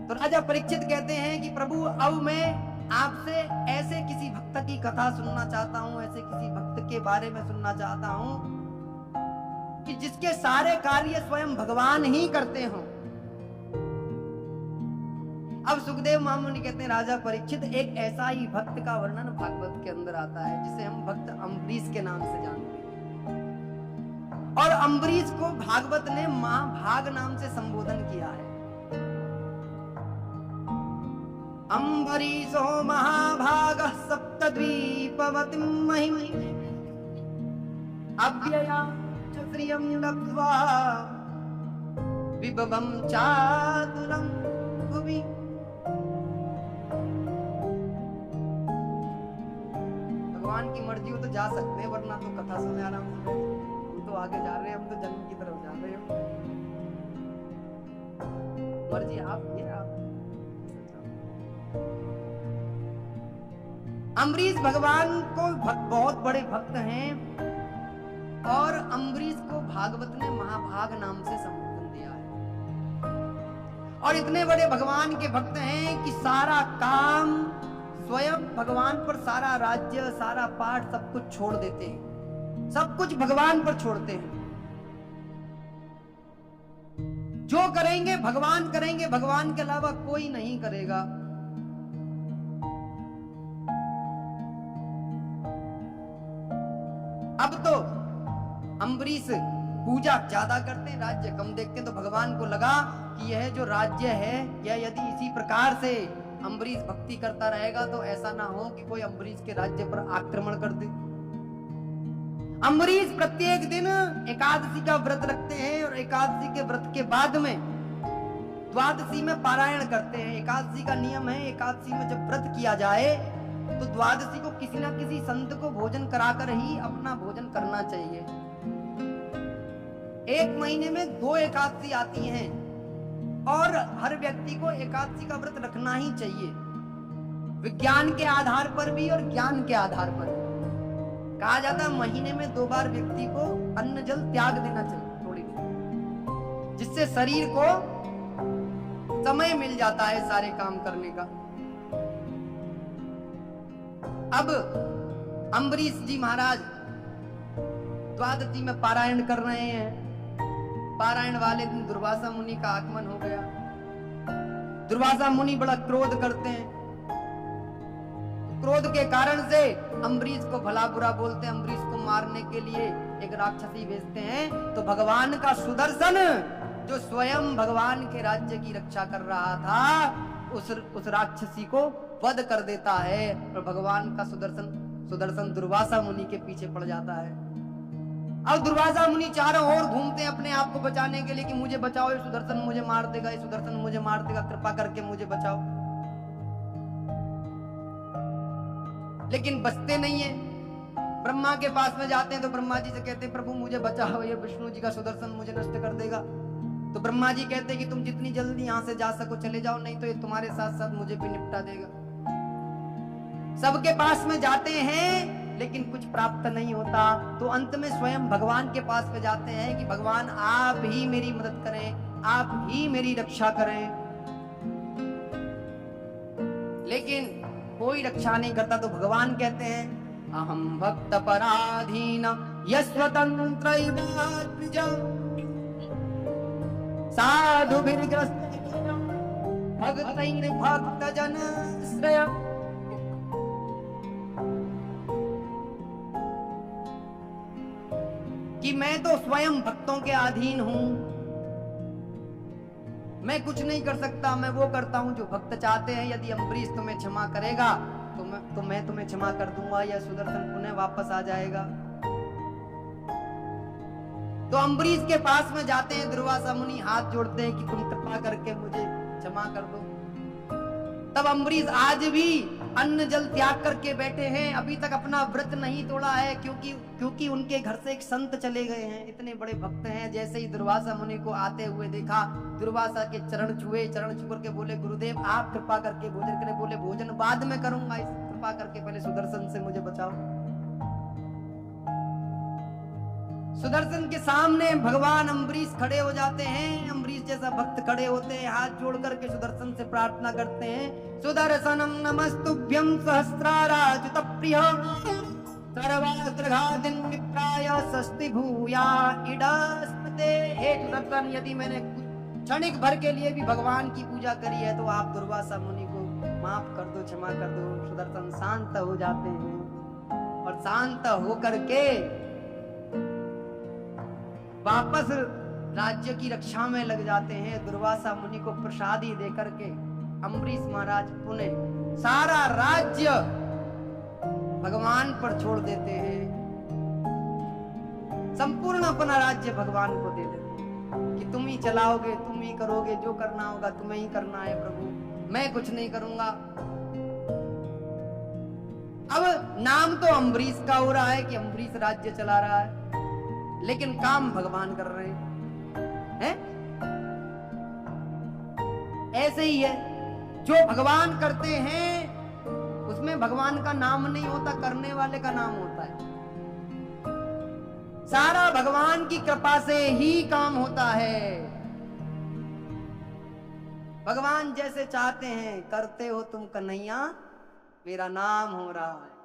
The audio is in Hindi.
तो राजा परीक्षित कहते हैं कि प्रभु अब मैं आपसे ऐसे किसी भक्त की कथा सुनना चाहता हूं, ऐसे किसी भक्त के बारे में सुनना चाहता हूं कि जिसके सारे कार्य स्वयं भगवान ही करते हों। अब सुखदेव महामुनि कहते हैं राजा परीक्षित, एक ऐसा ही भक्त का वर्णन भागवत के अंदर आता है जिसे हम भक्त अम्बरीश के नाम से जानते हैं, और अम्बरीश को भागवत ने महाभाग नाम से संबोधन किया है। अम्बरीशो महाभागः सप्तद्वीपवतीं महिमीं अव्ययां च श्रियं लब्ध्वा विभवं चातुरं भुवि। भगवान की मर्जी हो तो जा सकते हैं, वरना तो कथा सुने आराम से। हम तो आगे जा रहे हैं, हम तो जन्म की तरफ जा रहे हैं। मर्जी आप ये आप। अम्बरीश भगवान को बहुत बड़े भक्त हैं, और अम्बरीश को भागवत ने महाभाग नाम से संबोधन दिया है। और इतने बड़े भगवान के भक्त हैं कि सारा काम स्वयं भगवान पर, सारा राज्य, सारा पाठ, सब कुछ छोड़ देते हैं, सब कुछ भगवान पर छोड़ते हैं। जो करेंगे भगवान करेंगे, भगवान के अलावा कोई नहीं करेगा। अब तो अम्बरीश पूजा ज्यादा करते हैं, राज्य कम देखते हैं। तो भगवान को लगा कि यह जो राज्य है, यह यदि इसी प्रकार से अम्बरीश भक्ति करता रहेगा तो ऐसा ना हो कि कोई अम्बरीश के राज्य पर आक्रमण कर दे। अम्बरीश प्रत्येक दिन एकादशी का व्रत रखते हैं, और एकादशी के व्रत के बाद में द्वादशी में पारायण करते हैं। एकादशी का नियम है, एकादशी में जब व्रत किया जाए तो द्वादशी को किसी ना किसी संत को भोजन कराकर ही अपना भोजन करना चाहिए। एक महीने में 2 एकादशी आती हैं, और हर व्यक्ति को एकादशी का व्रत रखना ही चाहिए, विज्ञान के आधार पर भी और ज्ञान के आधार पर। कहा जाता है महीने में 2 बार व्यक्ति को अन्न जल त्याग देना चाहिए थोड़ी देर, जिससे शरीर को समय मिल जाता है सारे काम करने का। अब अम्बरीश जी महाराज द्वादशी में पारायण कर रहे हैं। पारायण वाले दिन दुर्वासा मुनि का आगमन हो गया। दुर्वासा मुनि बड़ा क्रोध करते हैं। क्रोध के कारण से अम्बरीश को भला बुरा बोलते हैं। अम्बरीश को मारने के लिए एक राक्षसी भेजते हैं। तो भगवान का सुदर्शन, जो स्वयं भगवान के राज्य की रक्षा कर रहा था, उस राक्षसी को वध कर देता है। और भगवान का सुदर्शन दुर्वासा मुनि के पीछे पड़ जाता है। अब दुर्वासा मुनि चारों ओर घूमते हैं अपने आप को बचाने के लिए कि मुझे बचाओ, ये सुदर्शन मुझे मार देगा, ये सुदर्शन मुझे मार देगा, कृपा करके मुझे बचाओ। लेकिन बचते नहीं है। ब्रह्मा के पास में जाते हैं तो ब्रह्मा जी से कहते हैं प्रभु मुझे बचाओ, ये विष्णु जी का सुदर्शन मुझे नष्ट कर देगा। तो ब्रह्मा जी कहते हैं कि तुम जितनी जल्दी यहाँ से जा सको चले जाओ, नहीं तो ये तुम्हारे साथ साथ मुझे भी निपटा देगा। सबके पास में जाते हैं लेकिन कुछ प्राप्त नहीं होता। तो अंत में स्वयं भगवान के पास में जाते हैं कि भगवान आप ही मेरी मदद करें, आप ही मेरी रक्षा करें। लेकिन कोई रक्षा नहीं करता। तो भगवान कहते हैं अहम भक्त पराधीन यस्वतंत्र साधु भक्त जन श्रेय। कि मैं तो स्वयं भक्तों के अधीन हूं, मैं कुछ नहीं कर सकता, मैं वो करता हूं जो भक्त चाहते हैं। यदि अम्बरीश तुम्हें क्षमा करेगा तो मैं तुम्हें क्षमा कर दूंगा, या सुदर्शन पुनः वापस आ जाएगा। तो अम्बरीश के पास में जाते हैं दुर्वासा मुनि, हाथ जोड़ते हैं कि तुम कृपा करके मुझे क्षमा कर दो। तब अम्बरीश आज भी अन्न जल त्याग करके बैठे हैं, अभी तक अपना व्रत नहीं तोड़ा है, क्योंकि उनके घर से एक संत चले गए हैं, इतने बड़े भक्त हैं। जैसे ही दुर्वासा मुनि को आते हुए देखा, दुर्वासा के चरण छुए, चरण छू करके बोले गुरुदेव आप कृपा करके भोजन करें। बोले भोजन बाद में करूंगा, कृपा करके पहले सुदर्शन से मुझे बचाओ। सुदर्शन के सामने भगवान अम्बरीश खड़े हो जाते हैं। अम्बरीश जैसा भक्त खड़े होते हैं, हाथ जोड़ करके सुदर्शन से प्रार्थना करते हैं, सुदर्शनम नमस्तुभ्यं सहस्राराजुत प्रिय सर्वास्त्रघातिन विप्राय स्वस्ति भूया इडस्पते। हे सुदर्शन, यदि मैंने क्षणिक भर के लिए भी भगवान की पूजा करी है तो आप दुर्वासा मुनि को माफ कर दो, क्षमा कर दो। सुदर्शन शांत हो जाते हैं और शांत होकर के वापस राज्य की रक्षा में लग जाते हैं। दुर्वासा मुनि को प्रसादी देकर के अम्बरीश महाराज पुनः सारा राज्य भगवान पर छोड़ देते हैं, संपूर्ण अपना राज्य भगवान को दे देते हैं कि तुम ही चलाओगे, तुम ही करोगे, जो करना होगा तुम्हें ही करना है प्रभु, मैं कुछ नहीं करूंगा। अब नाम तो अम्बरीश का हो रहा है कि अम्बरीश राज्य चला रहा है, लेकिन काम भगवान कर रहे हैं। ऐसे ही है, जो भगवान करते हैं उसमें भगवान का नाम नहीं होता, करने वाले का नाम होता है। सारा भगवान की कृपा से ही काम होता है। भगवान जैसे चाहते हैं करते हो तुम कन्हैया, मेरा नाम हो रहा है।